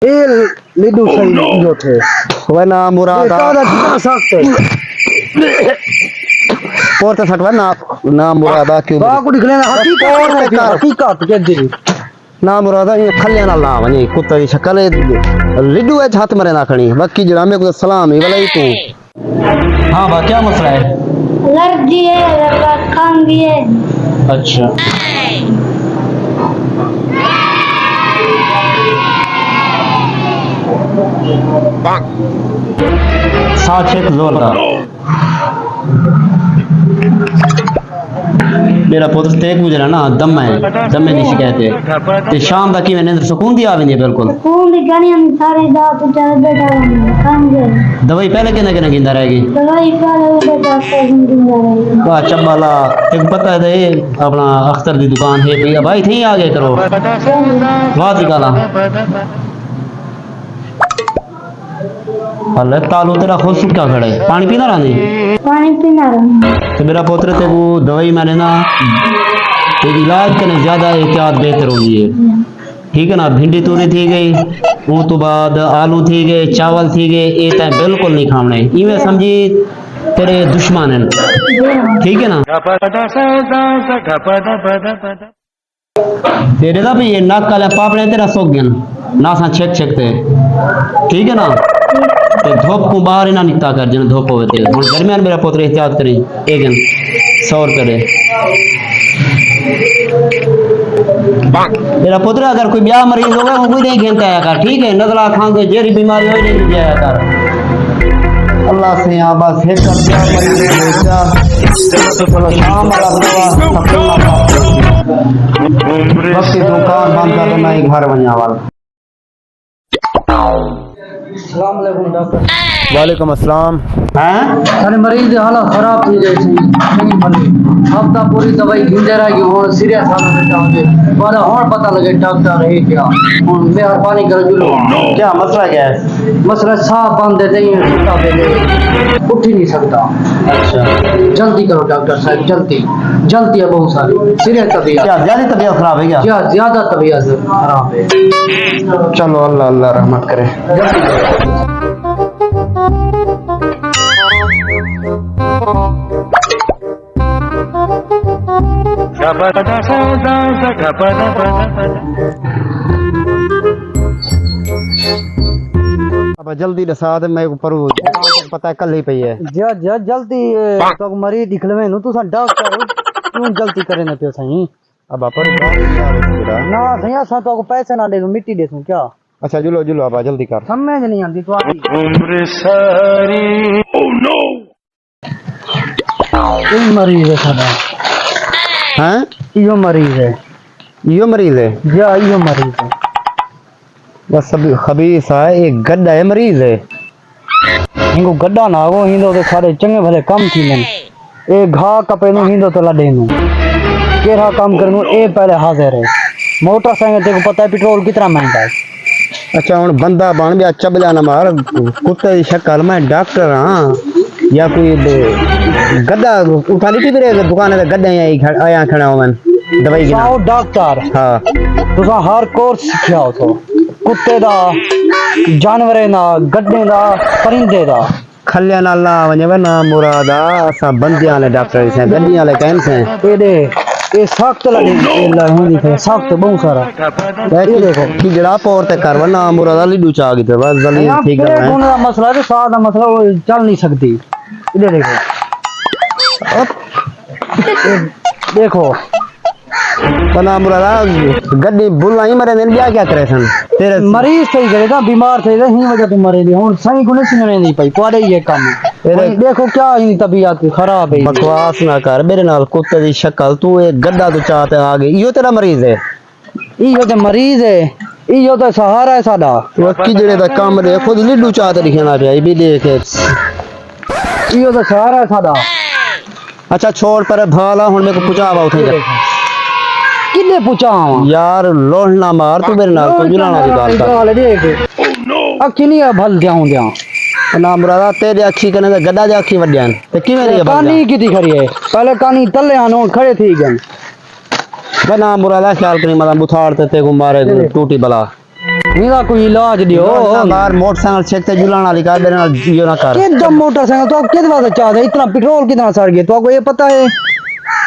ए लिडू सही जो थे वह ना मुरादा दादा कितना सख्त है पोरते सटवा ना ना मुरादा क्यों बा को निकले ना हकीकत के दी ना मुरादा ये खलिया ना ला वनी कुत्ते दी शक्ल लिडू है हाथ मरे ना खणी बाकी जरा में को सलाम ही वाला ही तू हां बा क्या मसला है एलर्जी है खांसी है अच्छा साथ एक जोरदार मेरा पुत्र तेज गुजरा ना दम है दमे की शिकायत है ते शाम तक की मैंने सुकून दिया भी नहीं बिल्कुल सुकून दी गनी हम सारे दांत चल बैठा काम दे दवाई पहले किने गिंदा रहेगी दवाई पहले वो डॉक्टर गिंदा रहेगी वाह चब्बाला तेको पता है अपना अख्तर दी दुकान है भैया भाई थी आगे करो वाह दी गाला अल्लाह तालू तेरा खुद सूखा खड़ा है पानी पीना रानी तो मेरा पुत्र ते वो दवाई मैंने ना तो इलाज करने ज्यादा एहतियात बेहतर होगी है ठीक है ना भिंडी तूरी थी गई वो तो बाद आलू थी गए चावल थी गए ये तो बिल्कुल नहीं खाने इवें समझी तेरे दुश्मन हैं ठीक है ना तेरे दा भी ये नाक काले पापड़े तेरा सोख गया नासा छेक छेकते ठीक है ना ते धूप को बाहर ना निकता कर जन धूप होवे ते हुन दरमियान मेरा पुत्र एहतियात करी एक दिन 100 रुपए दे मेरा पुत्र अगर कोई ब्याह मरीज होगा वो कोई नहीं घेंटा आया कर ठीक है नजला खांगे जेरी बीमारी हो नहीं जाया कर अल्लाह से यहां बस एक कर ब्याह मरीज भेजा चलो शाम वाला बदवा वक्त दुकान बंद कर देना घर बनिया वाला अस्सलाम वालेकुम डॉक्टर वालेकुम अस्सलाम हैं सारे मरीज की हालत खराब थी गई नहीं बनी हफ्ता पूरी दवाई गिंदे रह गई और सीरियस हालत में जाओगे वाला और पता लगे डॉक्टर है क्या और मेहरबानी कर जुलो क्या मसला क्या है मसला साफ बंद देते ही सुता पे उठ ही नहीं सकता अच्छा जल्दी करो डॉक्टर साहब जल्दी जल्दी है बहुत सारी सीरियस तबीयत क्या ज्यादा तबीयत खराब है क्या ज्यादा तबीयत खराब है चलो अल्लाह अल्लाह रहमत करे जल्दी करो अब जल्दी दसा दे मैं ऊपर पता है कल ही पई है जल्दी तो मरीज दिखलवे नु तू डॉक्टर क्यों जल्दी करे ना पियो सही अब पर ना सही सा तो पैसे ना दे दूं मिट्टी दे दूं क्या अच्छा जुलो जुलो अब जल्दी कर समझ नहीं आती तो उम्र सारी ओह नो कोई मरीज है सादा हैं यो मरीज है या यो मरीज है बस सब खबीस है एक गड्ढा है मरीज है इनको गड्ढा ना हो हिंदो तो सारे चंगे भले कम थी ने ए घा कपे नु हिंदो तो लडे नु केरा काम करनु ए पहले हाजिर है मोटरसाइकिल तेको पता है पेट्रोल कितना महंगा है अच्छा हुन बंदा बन गया चबला ना मार कुत्ते दी शक्ल में डॉक्टर हां या कोई गड्ढा उठा ली तेरे दुकान पे गड्ढा आया खड़ा हो मैं दवाई की डॉक्टर हां तुसा हर कोर्स सिखाओ तो कुत्ते दा जानवरे ना गड्ढे दा परिंदे दा खलिया ना ला वने ना मुरादा असा बंदियां ले डॉक्टर से गड्डियां ले कहन से ये सख्त लगे होनी है सख्त बहुत सारा ये देखो कि जड़ा पोर ते कर वना मुरादा लिडू चा गई थे बस जल्दी ठीक है कौन दा मसला है साथ दा मसला वो चल नहीं सकती इधर देखो देखो बना मुरादा गड्डी बुलाई मरे ने क्या क्या करे सन तेरे मरीज सही करेगा बीमार थे ही वजह तो मरे हुन सही को नहीं सुनने नहीं पाई तोड़े ये काम देखो क्या ही तबीयत खराब है बकवास ना कर मेरे नाल कुत्ते दी शक्ल तू एक गड्ढा तो चाहते आ गई यो तेरा मरीज है इयो तो मरीज है इयो तो सहारा है साडा वो की जड़े दा काम दे खुद लिडू चाहते लिखना पे भी देख इयो तो सहारा है साडा अच्छा छोड़ पर भाला हुन मेरे को पूछावा उठे किने पूछा यार लोहना मार तू मेरे नाल को जुलाना दी बात कर देख अखी नहीं भल जाऊं जा ना मुरादा तेरे अखी कने ते गड्ढा जा अखी वड्यान ते किवें दी कानी की खड़ी है पहले कानी तले आनो खड़े थी गन बना मुरादा ख्याल करी मतलब बुथाड़ ते को मारे टूटी बला ਇਹਦਾ ਕੋਈ ਇਲਾਜ ਦਿਓ बार मोटरसाइकिल चेक ते जुलान वाली कार मेरे नाल यो ना कर कितना मोटरसाइकिल तो किस वास्ते चाहते इतना पेट्रोल कितना सड़ गया तो आपको ये पता है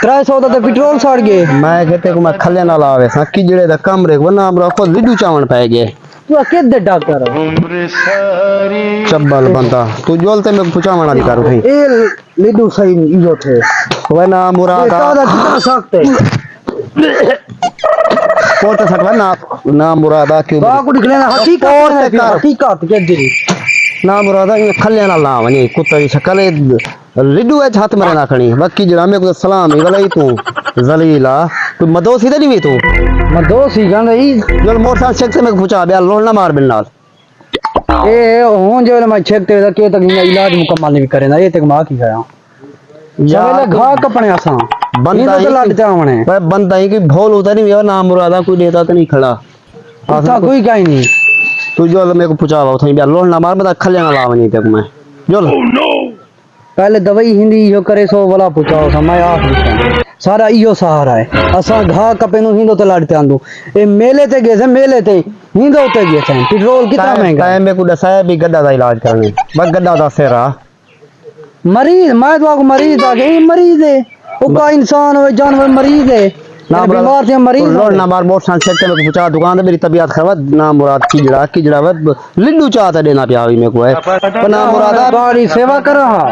300 का तो पेट्रोल सड़ गए मैं कहते को मैं खले ना लावे सा किजड़े दा कमरे को ना हमरा को लिडू चावण पै गए तू किस डॉक्टर चब्बल बंदा तू जोलते में पूछावण वाली कर भाई ए लिडू सही यो थे वे ना मुरादा कितना सख्त है पोते सकवा ना ना मुरादा क्यों का को निकले हकीकत कर। हकीकत के दी ना मुरादा इन खले ना लावणी कुत्ते की शक्ल लिडू है हाथ मरे ना खणी बाकी जरा में को सलाम ही गलाई तू जलीला तू मदोसी दे नहीं तू मैं दोस्त ही कहंदा ई जोल मोटरसाइकिल चेक से मैं पूछा बे लोन ना मार बिल नाल ए हूं जो मैं चेक ते के तक इलाज मुकम्मल नहीं करे ना ये तक मां की गया यार घा कपने आसा बंदा तो लड़ जावणे भाई बंदा ही की भोल होता नहीं है ना मुरादा कोई देता तो नहीं खड़ा ऐसा कोई काई नहीं तू जो मेरे को पूछावा उठई बे लोन ना मार बता खले ना लावनी तक मैं जोल पहले दवाई हिंदी यो करे सो वाला पूछाओ समय आख सारा इयो सहारा है असा घा कपे नु हिंदो ते लड़ते आंदू ए मेले ते गए से मेले ते हिंदो ते गए से पेट्रोल कितना महंगा टाइम में को दसाया भी गड्ढा दा इलाज करने बस गड्ढा दा सेरा मरीज मैं तो आपको मरीज आ गई मरीज है वो का इंसान हो जानवर मरीज है ना बीमार थे मरीज लोन ना मार मोटरसाइकिल चेक में पूछा दुकान पे मेरी तबीयत खराब ना मुराद की जड़ा लिड्डू चाहता देना पिया मेरे को है पर ना मुरादा गाड़ी सेवा कर रहा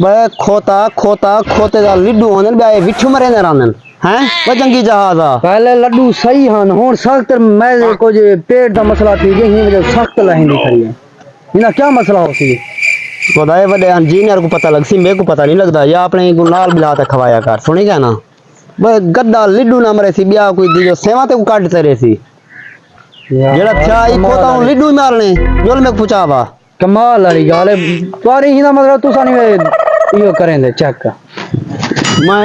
बे खोते दा लिड्डू होने बे विठू मरे न रानन हैं वो जंगी जहाज आ पहले लड्डू सही हन हुन सख्त मैं को जे पेट दा मसला थी गई ही वजह सख्त लहिंदी खड़ी है इना क्या मसला होसी खुदाए बड़े इंजीनियर को पता लग सी मेरे को पता नहीं लगता या अपने को नाल बिलाते खवाया कर सुनी क्या ना बस गद्दा लिड्डू ना मरे सी बिया कोई दियो सेवा ते को काटते रहे सी जेड़ा चाई खोता हूं लिड्डू मारने जोल में पूछावा कमाल वाली गाल है तुम्हारी ही ना मतलब तू सानी यो करेंगे चेक मैं